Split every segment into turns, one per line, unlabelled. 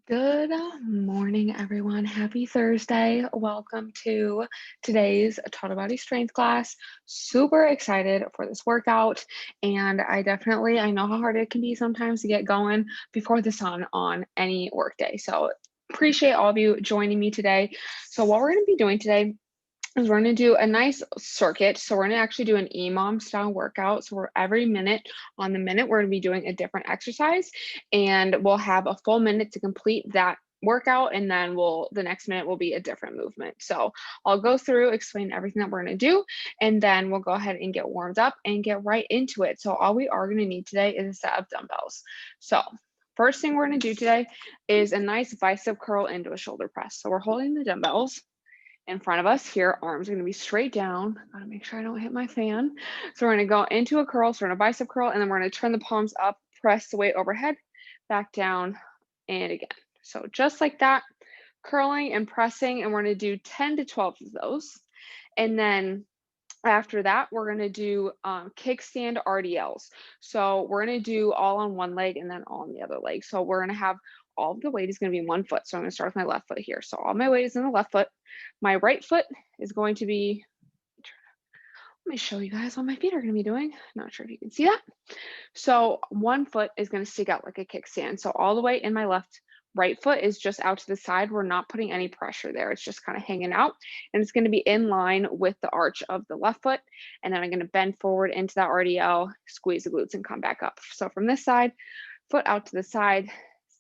Good morning, everyone. Happy Thursday. Welcome to today's Total Body Strength class. Super excited for this workout. And I know how hard it can be sometimes to get going before the sun on any work day. So appreciate all of you joining me today. So what we're going to be doing today is we're going to do a nice circuit. So we're going to actually do an EMOM style workout. So we're every minute on the minute, we're going to be doing a different exercise and we'll have a full minute to complete that workout. And then the next minute will be a different movement. So I'll go through, explain everything that we're going to do, and then we'll go ahead and get warmed up and get right into it. So all we are going to need today is a set of dumbbells. So first thing we're going to do today is a nice bicep curl into a shoulder press. So we're holding the dumbbells in front of us here. Arms are going to be straight down. Gotta make sure I don't hit my fan. So we're going to go into a curl, so we're in a bicep curl, and then we're going to turn the palms up, press the weight overhead, back down, and again. So just like that, curling and pressing, and we're going to do 10 to 12 of those. And then after that, we're going to do kickstand RDLs. So we're going to do all on one leg and then all on the other leg. So we're going to have all of the weight is going to be in one foot. So I'm going to start with my left foot here. So all my weight is in the left foot. My right foot is going to be, let me show you guys what my feet are going to be doing. Not sure if you can see that. So one foot is going to stick out like a kickstand. So all the way in my right foot is just out to the side. We're not putting any pressure there. It's just kind of hanging out and it's going to be in line with the arch of the left foot. And then I'm going to bend forward into that RDL, squeeze the glutes and come back up. So from this side, foot out to the side,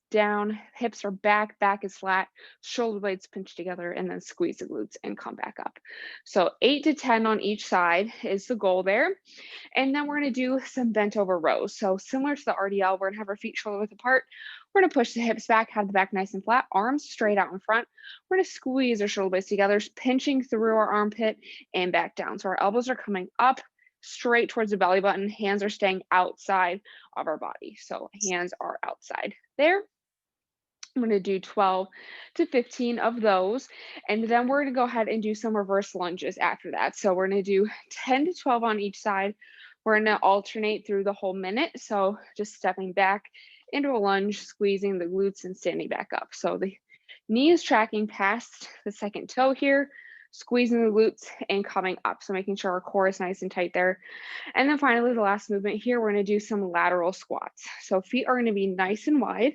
down, hips are back, back is flat, shoulder blades pinch together, and then squeeze the glutes and come back up. So 8 to 10 on each side is the goal there. And then we're going to do some bent over rows. So similar to the RDL, we're going to have our feet shoulder width apart. We're going to push the hips back, have the back nice and flat, arms straight out in front. We're going to squeeze our shoulder blades together, pinching through our armpit and back down. So our elbows are coming up straight towards the belly button. Hands are staying outside of our body. So hands are outside there. I'm going to do 12 to 15 of those. And then we're going to go ahead and do some reverse lunges after that. So we're going to do 10 to 12 on each side. We're going to alternate through the whole minute. So just stepping back into a lunge, squeezing the glutes and standing back up. So the knee is tracking past the second toe here, squeezing the glutes and coming up. So making sure our core is nice and tight there. And then finally, the last movement here, we're going to do some lateral squats. So feet are going to be nice and wide.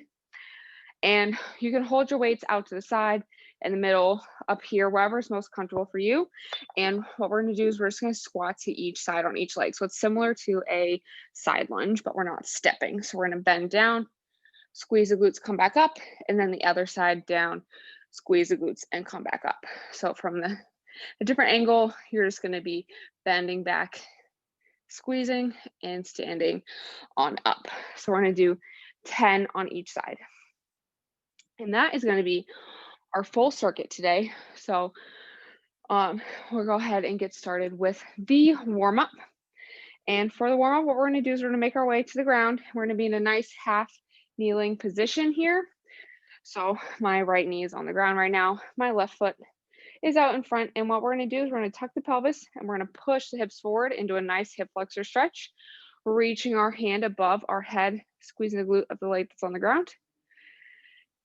And you can hold your weights out to the side, in the middle, up here, wherever is most comfortable for you. And what we're going to do is we're just going to squat to each side on each leg. So it's similar to a side lunge, but we're not stepping. So we're going to bend down, squeeze the glutes, come back up, and then the other side down, squeeze the glutes, and come back up. So from a different angle, you're just going to be bending back, squeezing, and standing on up. So we're going to do 10 on each side. And that is going to be our full circuit today. So we'll go ahead and get started with the warm-up. And for the warm-up, what we're going to do is we're going to make our way to the ground. We're going to be in a nice half kneeling position here. So my right knee is on the ground right now. My left foot is out in front. And what we're going to do is we're going to tuck the pelvis and we're going to push the hips forward into a nice hip flexor stretch, reaching our hand above our head, squeezing the glute of the leg that's on the ground.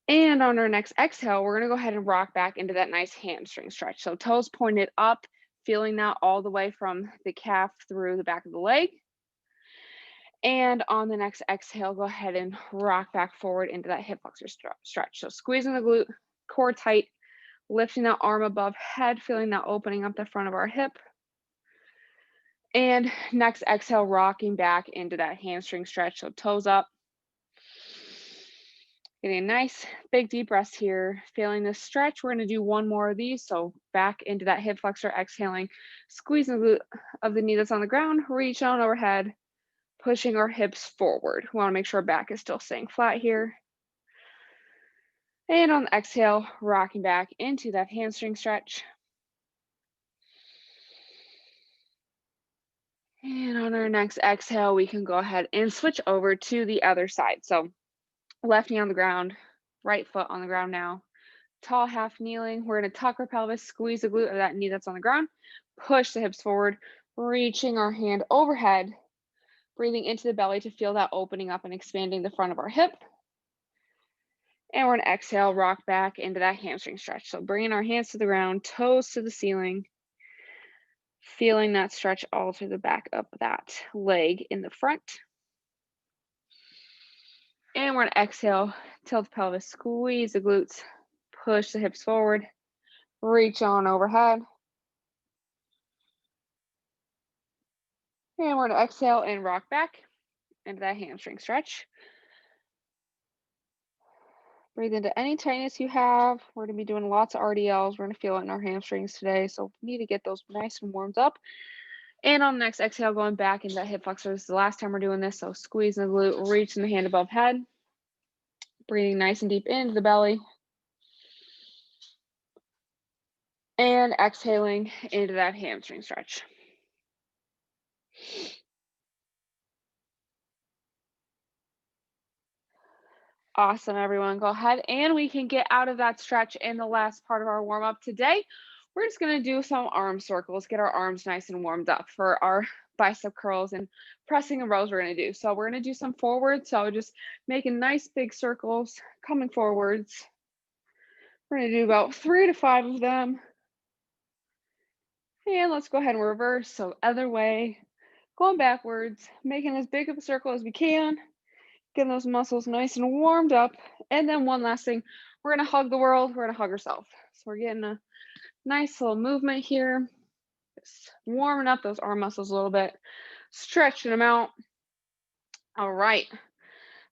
And on our next exhale, we're going to go ahead and rock back into that nice hamstring stretch. So toes pointed up, feeling that all the way from the calf through the back of the leg. And on the next exhale, go ahead and rock back forward into that hip flexor stretch. So squeezing the glute, core tight, lifting that arm above head, feeling that opening up the front of our hip. And next exhale, rocking back into that hamstring stretch. So toes up. Getting a nice big deep breath here, feeling this stretch. We're going to do one more of these. So back into that hip flexor, exhaling, squeezing the glute of the knee that's on the ground, reach on overhead, pushing our hips forward. We want to make sure our back is still staying flat here. And on the exhale, rocking back into that hamstring stretch. And on our next exhale, we can go ahead and switch over to the other side. So left knee on the ground, right foot on the ground now. Tall half kneeling. We're going to tuck our pelvis, squeeze the glute of that knee that's on the ground, push the hips forward, reaching our hand overhead, breathing into the belly to feel that opening up and expanding the front of our hip. And we're gonna exhale, rock back into that hamstring stretch. So bringing our hands to the ground, toes to the ceiling, feeling that stretch all through the back of that leg in the front. And we're gonna exhale, tilt the pelvis, squeeze the glutes, push the hips forward, reach on overhead. And we're gonna exhale and rock back into that hamstring stretch. Breathe into any tightness you have. We're going to be doing lots of RDLs. We're going to feel it in our hamstrings today. So we need to get those nice and warmed up. And on the next exhale, going back into that hip flexor. This is the last time we're doing this. So squeezing the glute, reaching the hand above head. Breathing nice and deep into the belly. And exhaling into that hamstring stretch. Awesome, everyone. Go ahead and we can get out of that stretch in the last part of our warm up today. We're just going to do some arm circles, get our arms nice and warmed up for our bicep curls and pressing and rows we're going to do. So we're going to do some forward. So just making nice big circles, coming forwards. We're going to do about 3 to 5 of them. And let's go ahead and reverse. So other way, going backwards, making as big of a circle as we can. Getting those muscles nice and warmed up. And then one last thing, we're going to hug the world. We're going to hug ourselves. So we're getting a nice little movement here. Just warming up those arm muscles a little bit, stretching them out. All right.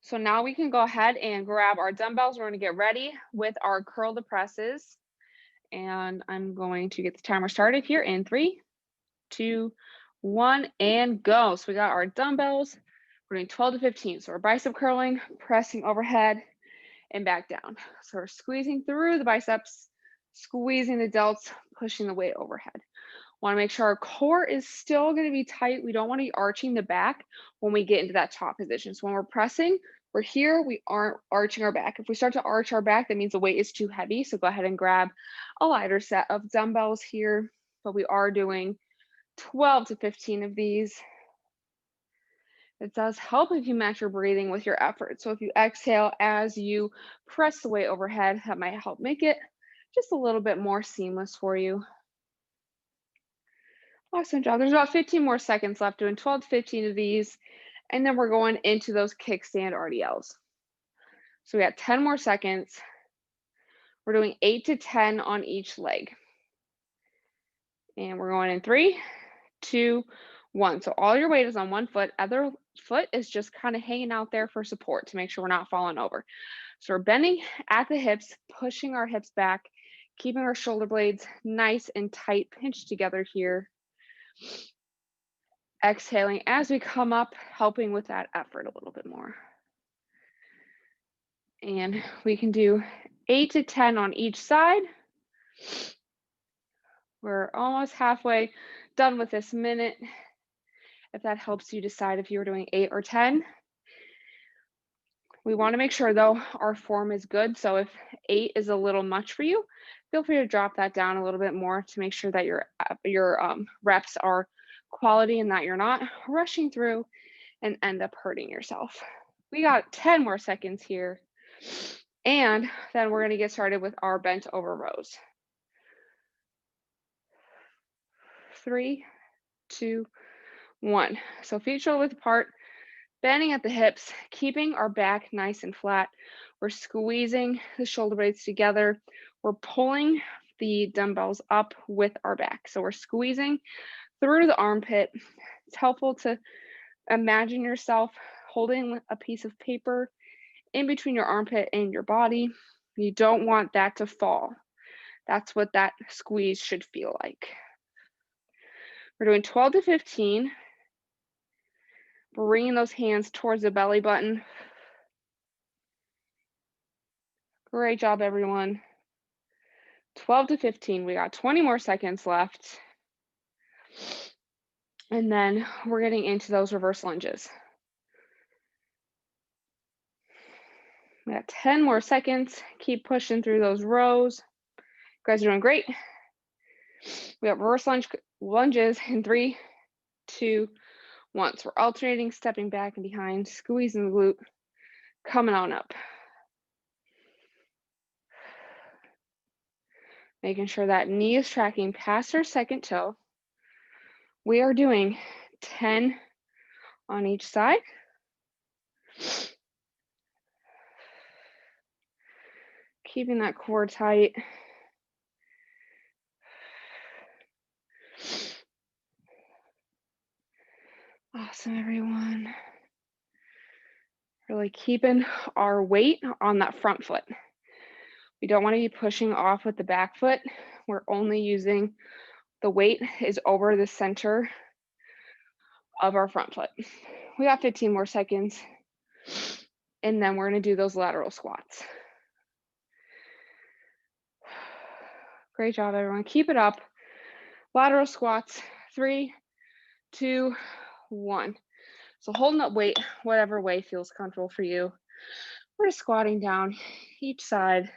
So now we can go ahead and grab our dumbbells. We're going to get ready with our curl to presses. And I'm going to get the timer started here in 3, 2, 1, and go. So we got our dumbbells. We're doing 12 to 15. So we're bicep curling, pressing overhead and back down. So we're squeezing through the biceps, squeezing the delts, pushing the weight overhead. Want to make sure our core is still going to be tight. We don't want to be arching the back when we get into that top position. So when we're pressing, we're here, we aren't arching our back. If we start to arch our back, that means the weight is too heavy. So go ahead and grab a lighter set of dumbbells here. But we are doing 12 to 15 of these. It does help if you match your breathing with your effort. So if you exhale as you press the weight overhead, that might help make it just a little bit more seamless for you. Awesome job. There's about 15 more seconds left, doing 12 to 15 of these. And then we're going into those kickstand RDLs. So we got 10 more seconds. We're doing 8 to 10 on each leg. And we're going in 3, 2, 1. So all your weight is on one foot. Other foot is just kind of hanging out there for support to make sure we're not falling over. So we're bending at the hips, pushing our hips back, keeping our shoulder blades nice and tight, pinched together here. Exhaling as we come up, helping with that effort a little bit more. And we can do 8 to 10 on each side. We're almost halfway done with this minute. If that helps you decide if you're doing 8 or 10. We want to make sure though our form is good. So if 8 is a little much for you, feel free to drop that down a little bit more to make sure that your reps are quality and that you're not rushing through and end up hurting yourself. We got 10 more seconds here. And then we're going to get started with our bent over rows. 3, 2, 1. So feet shoulder width apart, bending at the hips, keeping our back nice and flat. We're squeezing the shoulder blades together. We're pulling the dumbbells up with our back. So we're squeezing through the armpit. It's helpful to imagine yourself holding a piece of paper in between your armpit and your body. You don't want that to fall. That's what that squeeze should feel like. We're doing 12 to 15. Bringing those hands towards the belly button. Great job, everyone. 12 to 15. We got 20 more seconds left. And then we're getting into those reverse lunges. We got 10 more seconds. Keep pushing through those rows. You guys are doing great. We got reverse lunges in 3, 2, 1. So we're alternating, stepping back and behind, squeezing the glute, coming on up. Making sure that knee is tracking past our second toe. We are doing 10 on each side. Keeping that core tight. Awesome, everyone. Really keeping our weight on that front foot. We don't want to be pushing off with the back foot. We're only using the weight is over the center of our front foot. We got 15 more seconds. And then we're going to do those lateral squats. Great job, everyone. Keep it up. Lateral squats. 3, 2, 1. So holding up weight, whatever way feels comfortable for you. We're just squatting down each side,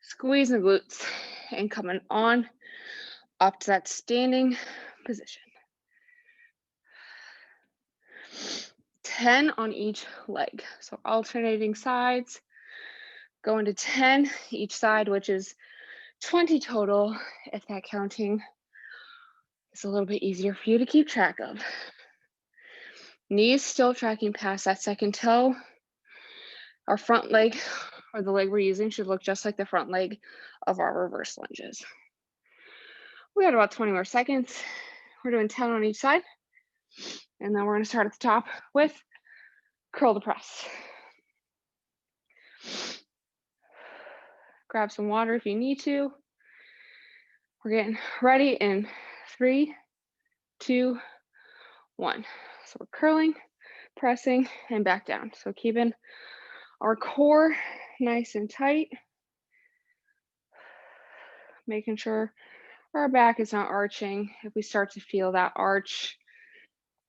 squeezing the glutes, and coming on up to that standing position. 10 on each leg. So alternating sides, going to 10 each side, which is 20 total, if that counting is a little bit easier for you to keep track of. Knees still tracking past that second toe. Our front leg, or the leg we're using, should look just like the front leg of our reverse lunges. We got about 20 more seconds. We're doing 10 on each side. And then we're going to start at the top with curl to press. Grab some water if you need to. We're getting ready in 3, 2, 1. So we're curling, pressing, and back down. So keeping our core nice and tight. Making sure our back is not arching. If we start to feel that arch,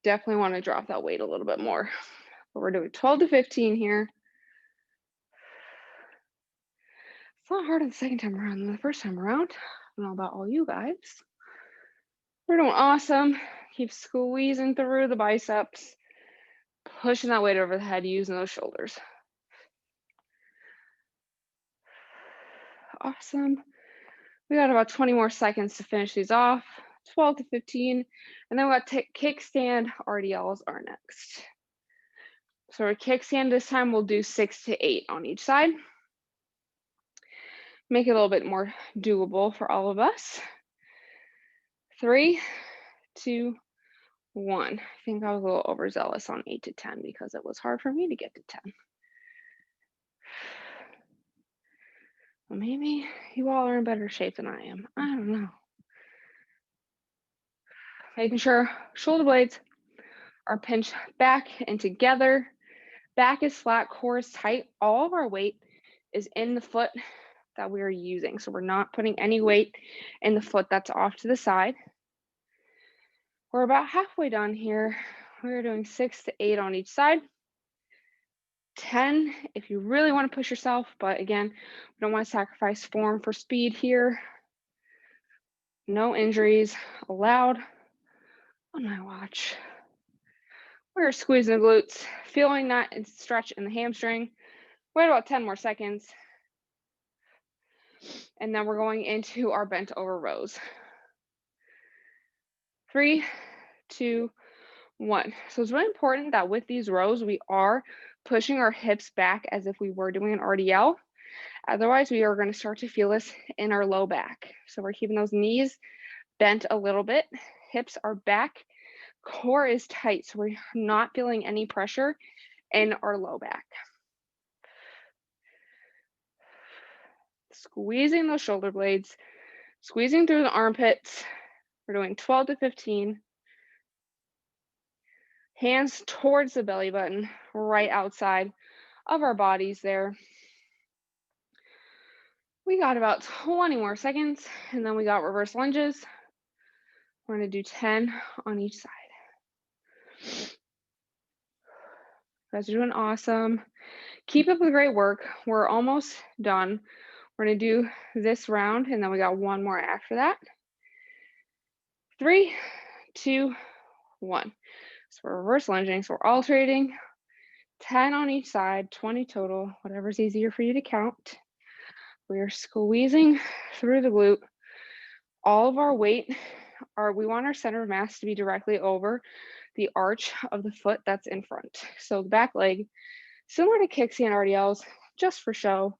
definitely want to drop that weight a little bit more. But we're doing 12 to 15 here. It's not harder the second time around than the first time around. I don't know about all you guys. We're doing awesome. Keep squeezing through the biceps, pushing that weight over the head, using those shoulders. Awesome. We got about 20 more seconds to finish these off. 12 to 15. And then we got Kickstand Rdls are next. So our kickstand this time, we'll do 6 to 8 on each side. Make it a little bit more doable for all of us. 3, 2, 1. I think I was a little overzealous on 8 to 10 because it was hard for me to get to 10. Well, maybe you all are in better shape than I am. I don't know. Making sure shoulder blades are pinched back and together. Back is flat, core is tight. All of our weight is in the foot that we are using. So we're not putting any weight in the foot that's off to the side. We're about halfway done here. We're doing 6 to 8 on each side. 10 if you really want to push yourself, but again, we don't want to sacrifice form for speed here. No injuries allowed on my watch. We're squeezing the glutes, feeling that stretch in the hamstring. Wait about 10 more seconds. And then we're going into our bent over rows. 3, 2, 1. So it's really important that with these rows, we are pushing our hips back as if we were doing an RDL. Otherwise, we are going to start to feel this in our low back. So we're keeping those knees bent a little bit. Hips are back. Core is tight. So we're not feeling any pressure in our low back. Squeezing those shoulder blades, squeezing through the armpits. We're doing 12 to 15. Hands towards the belly button, right outside of our bodies there. We got about 20 more seconds, and then we got reverse lunges. We're going to do 10 on each side. You guys are doing awesome. Keep up the great work. We're almost done. We're going to do this round, and then we got one more after that. 3, 2, 1. So we're reverse lunging, so we're alternating. 10 on each side, 20 total, whatever's easier for you to count. We are squeezing through the glute. All of our weight, we want our center of mass to be directly over the arch of the foot that's in front. So the back leg, similar to Kickstand Rdls, just for show.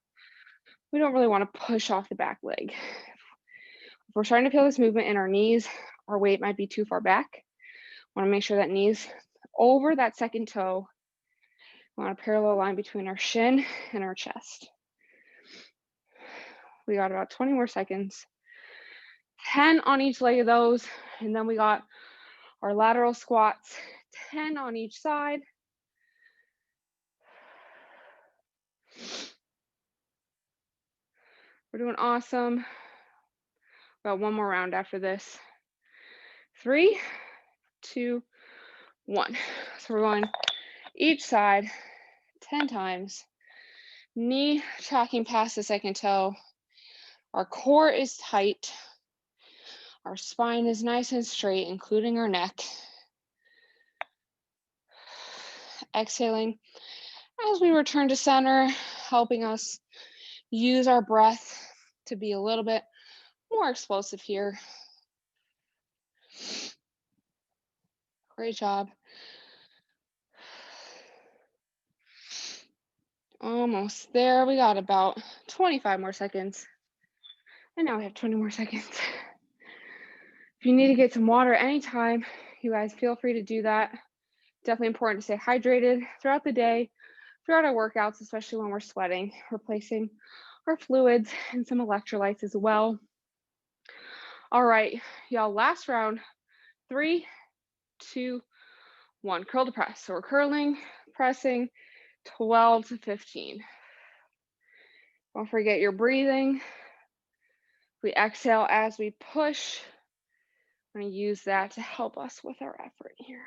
We don't really want to push off the back leg. If we're starting to feel this movement in our knees, our weight might be too far back. Want to make sure that knee's over that second toe. We want a parallel line between our shin and our chest. We got about 20 more seconds. 10 on each leg of those. And then we got our lateral squats, 10 on each side. We're doing awesome. Got one more round after this. 3, 2, 1. So we're going each side 10 times. Knee tracking past the second toe. Our core is tight. Our spine is nice and straight, including our neck. Exhaling as we return to center, helping us use our breath to be a little bit more explosive here. Great job. Almost there. We got about 25 more seconds. And now we have 20 more seconds. If you need to get some water anytime, you guys feel free to do that. Definitely important to stay hydrated throughout the day, throughout our workouts, especially when we're sweating, replacing our fluids and some electrolytes as well. All right, y'all, last round. 3, 2, 1. Curl to press. So we're curling, pressing, 12 to 15. Don't forget your breathing. We exhale as we push. I'm going to use that to help us with our effort here.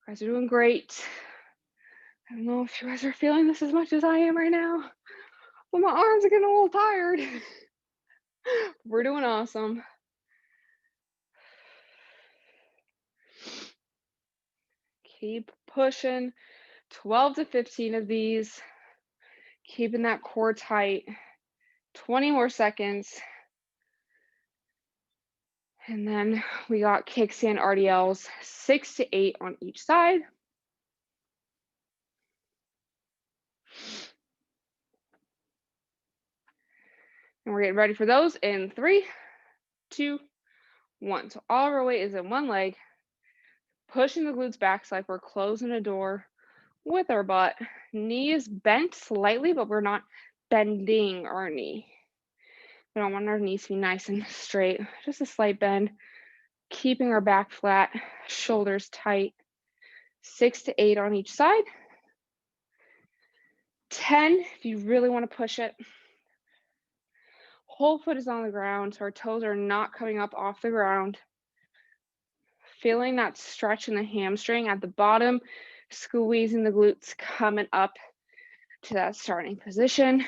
You guys are doing great. I don't know if you guys are feeling this as much as I am right now, but my arms are getting a little tired. We're doing awesome. Keep pushing. 12 to 15 of these. Keeping that core tight. 20 more seconds. And then we got Kickstand Rdls, 6 to 8 on each side. And we're getting ready for those in 3, 2, 1. So all of our weight is in one leg. Pushing the glutes back so like we're closing a door with our butt. Knee is bent slightly, but we're not bending our knee. We don't want our knees to be nice and straight. Just a slight bend. Keeping our back flat, shoulders tight. 6 to 8 on each side. 10 if you really want to push it. Whole foot is on the ground, so our toes are not coming up off the ground. Feeling that stretch in the hamstring at the bottom, squeezing the glutes, coming up to that starting position.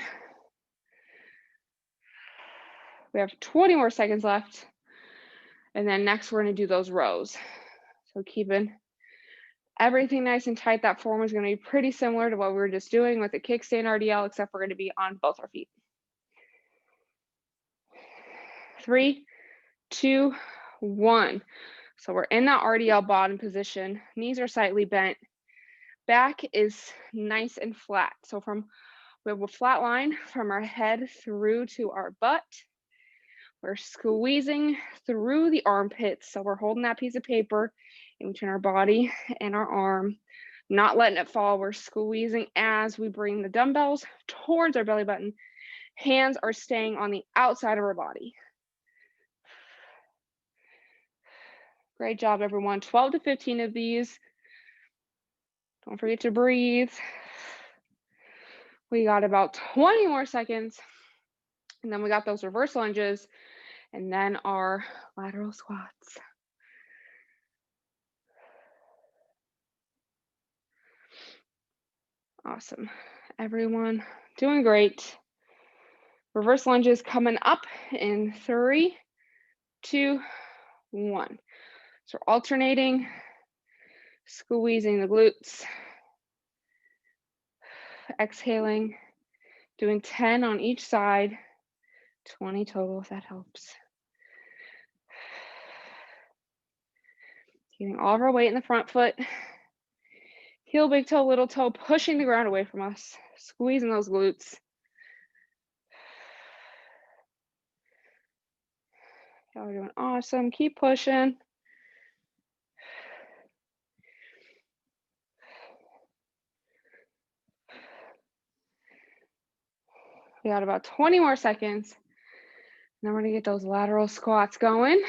We have 20 more seconds left. And then next we're going to do those rows. So keeping everything nice and tight. That form is going to be pretty similar to what we were just doing with the Kickstand Rdl, except we're going to be on both our feet. 3, 2, 1. So we're in that RDL bottom position. Knees are slightly bent. Back is nice and flat. So we have a flat line from our head through to our butt. We're squeezing through the armpits. So we're holding that piece of paper in between our body and our arm, not letting it fall. We're squeezing as we bring the dumbbells towards our belly button. Hands are staying on the outside of our body. Great job, everyone. 12 to 15 of these. Don't forget to breathe. We got about 20 more seconds. And then we got those reverse lunges and then our lateral squats. Awesome. Everyone doing great. Reverse lunges coming up in 3, 2, 1. So alternating, squeezing the glutes. exhaling, doing 10 on each side, 20 total if that helps. Getting all of our weight in the front foot. Heel, big toe, little toe, pushing the ground away from us, squeezing those glutes. Y'all are doing awesome. Keep pushing. We got about 20 more seconds. Then we're gonna get those lateral squats going.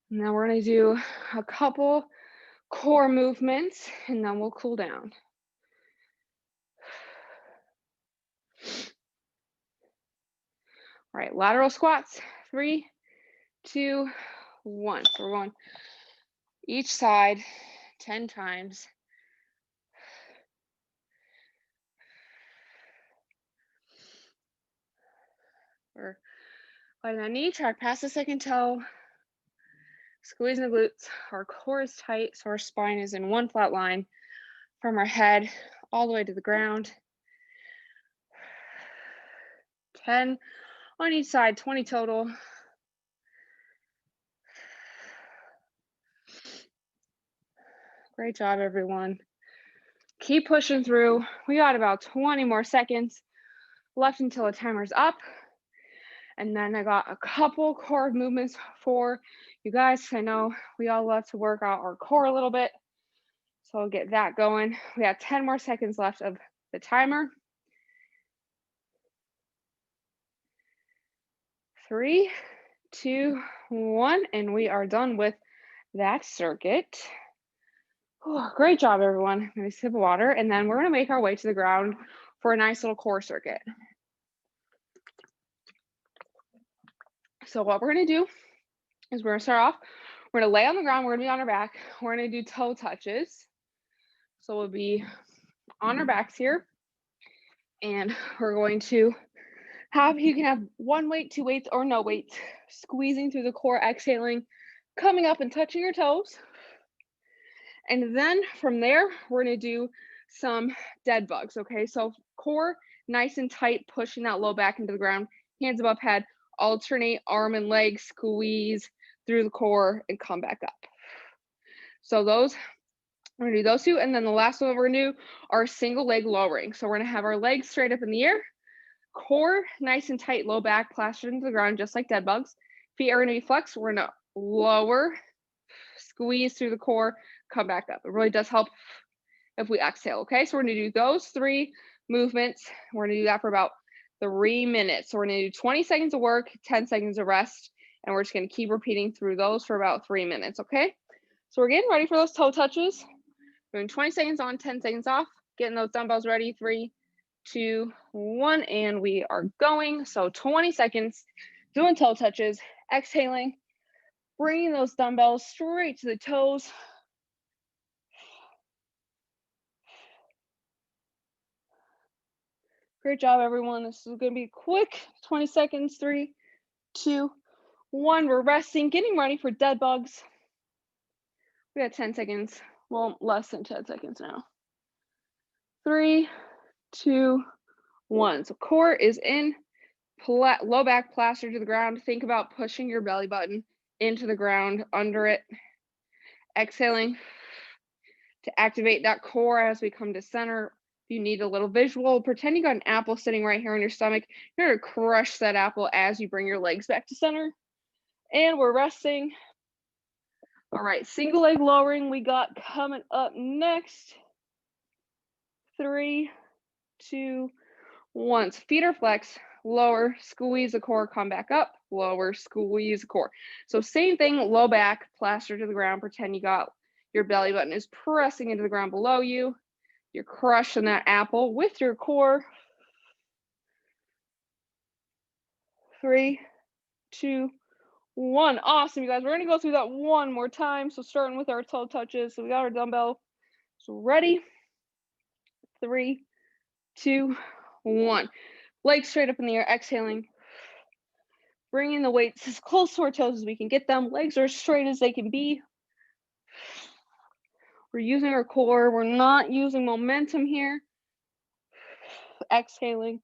Now we're gonna do a couple core movements and then we'll cool down. All right, lateral squats, 3, 2, 1. So we're going each side 10 times. We're letting that knee track past the second toe, squeezing the glutes. Our core is tight, so our spine is in one flat line from our head all the way to the ground. 10 on each side, 20 total. Great job, everyone. Keep pushing through. We got about 20 more seconds left until the timer's up. And then I got a couple core movements for you guys. I know we all love to work out our core a little bit. So I'll get that going. We have 10 more seconds left of the timer. 3, 2, 1, and we are done with that circuit. Oh, great job, everyone. I'm gonna sip of water, and then we're gonna make our way to the ground for a nice little core circuit. So what we're gonna do is we're gonna start off, we're gonna lay on the ground, we're gonna be on our back, we're gonna do toe touches. So we'll be on our backs here, and we're going to have, you can have 1 weight, 2 weights, or no weights, squeezing through the core, exhaling, coming up and touching your toes. And then from there, we're gonna do some dead bugs, okay? So core, nice and tight, pushing that low back into the ground, hands above head, alternate arm and leg, squeeze through the core and come back up. So those, we're gonna do those two. And then the last one we're gonna do are single leg lowering. So we're gonna have our legs straight up in the air, core nice and tight, low back plastered into the ground, just like dead bugs. Feet are gonna be flexed. We're gonna lower, squeeze through the core, come back up. It really does help if we exhale, okay? So we're gonna do those 3 movements. We're gonna do that for about 3 minutes. So we're gonna do 20 seconds of work, 10 seconds of rest, and we're just gonna keep repeating through those for about 3 minutes, okay? So we're getting ready for those toe touches. We're doing 20 seconds on, 10 seconds off, getting those dumbbells ready, 3, 2, 1, and we are going. So 20 seconds, doing toe touches, exhaling, bringing those dumbbells straight to the toes. Great job, everyone. This is gonna be quick, 20 seconds, 3, 2, 1. We're resting, getting ready for dead bugs. We got 10 seconds, well, less than 10 seconds now. 3, 2, 1. So core is in, low back plastered to the ground. Think about pushing your belly button into the ground, under it. Exhaling to activate that core as we come to center. If you need a little visual, pretend you got an apple sitting right here on your stomach. You're gonna crush that apple as you bring your legs back to center. And we're resting. All right, single leg lowering we got coming up next. 3, 2, 1. So feet are flexed, lower, squeeze the core, come back up, lower, squeeze the core. So same thing, low back, plaster to the ground, pretend you got your belly button is pressing into the ground below you. You're crushing that apple with your core. 3, 2, 1. Awesome, you guys. We're gonna go through that one more time. So starting with our toe touches. So we got our dumbbell. So ready? 3, 2, 1. Legs straight up in the air, exhaling. Bringing the weights as close to our toes as we can get them. Legs are as straight as they can be. We're using our core. We're not using momentum here. Exhaling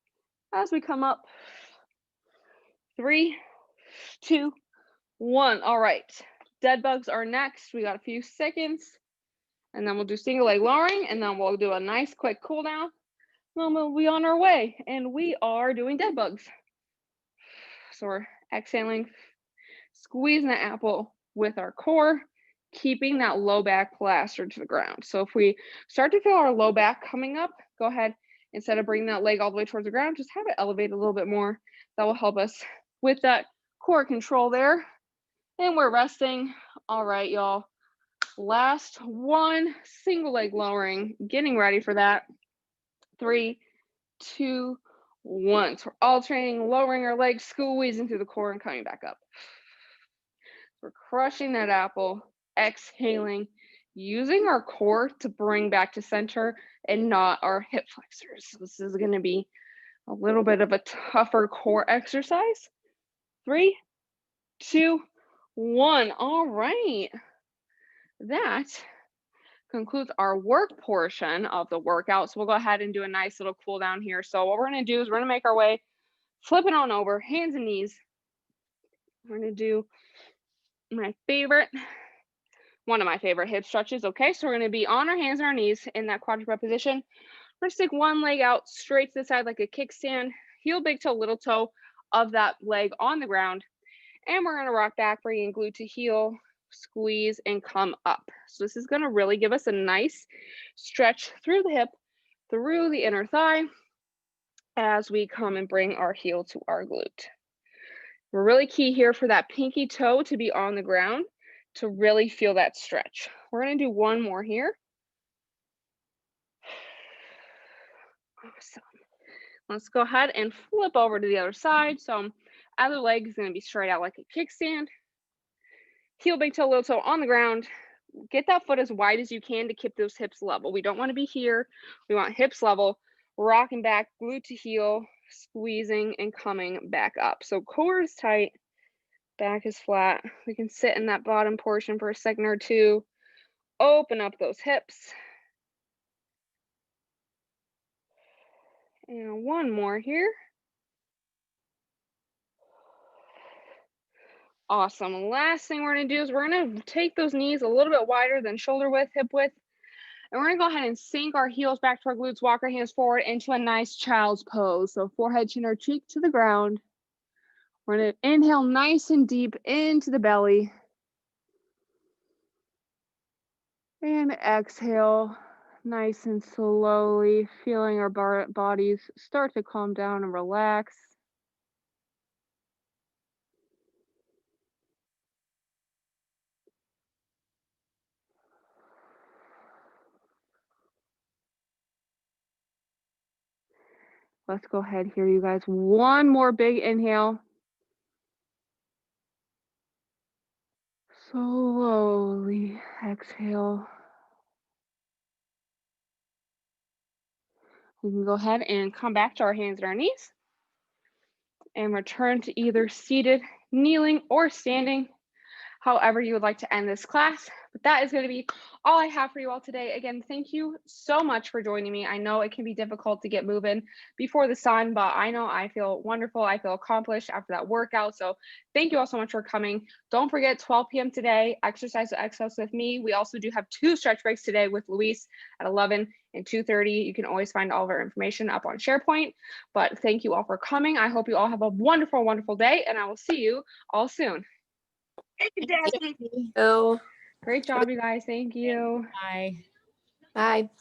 as we come up. 3, 2, 1. All right. Dead bugs are next. We got a few seconds. And then we'll do single leg lowering. And then we'll do a nice quick cool down. Then we'll be on our way. And we are doing dead bugs. So we're exhaling, squeezing the apple with our core, keeping that low back plastered to the ground. So if we start to feel our low back coming up, go ahead, instead of bringing that leg all the way towards the ground, just have it elevate a little bit more. That will help us with that core control there. And we're resting. All right, y'all. Last one, single leg lowering, getting ready for that. 3, 2, 1. So we're alternating, lowering our legs, squeezing through the core and coming back up. We're crushing that apple, exhaling, using our core to bring back to center and not our hip flexors. So this is going to be a little bit of a tougher core exercise. 3, 2, 1. All right. That concludes our work portion of the workout. So we'll go ahead and do a nice little cool down here. So what we're going to do is we're going to make our way, flip it on over, hands and knees. We're going to do one of my favorite hip stretches. Okay, so we're going to be on our hands and our knees in that quadruped position. We're going to stick one leg out straight to the side like a kickstand, heel big toe, little toe of that leg on the ground. And we're going to rock back, bringing glute to heel, squeeze, and come up. So this is going to really give us a nice stretch through the hip, through the inner thigh, as we come and bring our heel to our glute. We're really key here for that pinky toe to be on the ground to really feel that stretch. We're going to do one more here. Awesome. Let's go ahead and flip over to the other side. So other leg is going to be straight out like a kickstand. Heel, big toe, little toe on the ground. Get that foot as wide as you can to keep those hips level. We don't want to be here. We want hips level. Rocking back, glute to heel, squeezing and coming back up. So core is tight, back is flat. We can sit in that bottom portion for a second or two. Open up those hips. And one more here. Awesome. Last thing we're going to do is we're going to take those knees a little bit wider than shoulder width, hip width. And we're going to go ahead and sink our heels back to our glutes, walk our hands forward into a nice child's pose. So forehead, chin, or cheek to the ground. We're going to inhale nice and deep into the belly. And exhale nice and slowly, feeling our bodies start to calm down and relax. Let's go ahead here, you guys. One more big inhale. Slowly exhale. We can go ahead and come back to our hands and our knees and return to either seated, kneeling, or standing, however you would like to end this class. But that is going to be all I have for you all today. Again, thank you so much for joining me. I know it can be difficult to get moving before the sun, but I know I feel wonderful. I feel accomplished after that workout. So thank you all so much for coming. Don't forget 12 p.m. today, exercise to excess with me. We also do have 2 stretch breaks today with Luis at 11 and 2:30. You can always find all of our information up on SharePoint. But thank you all for coming. I hope you all have a wonderful, wonderful day, and I will see you all soon.
Thank you, Jackie.
Oh.
Great job, you guys. Thank you.
Bye.
Bye.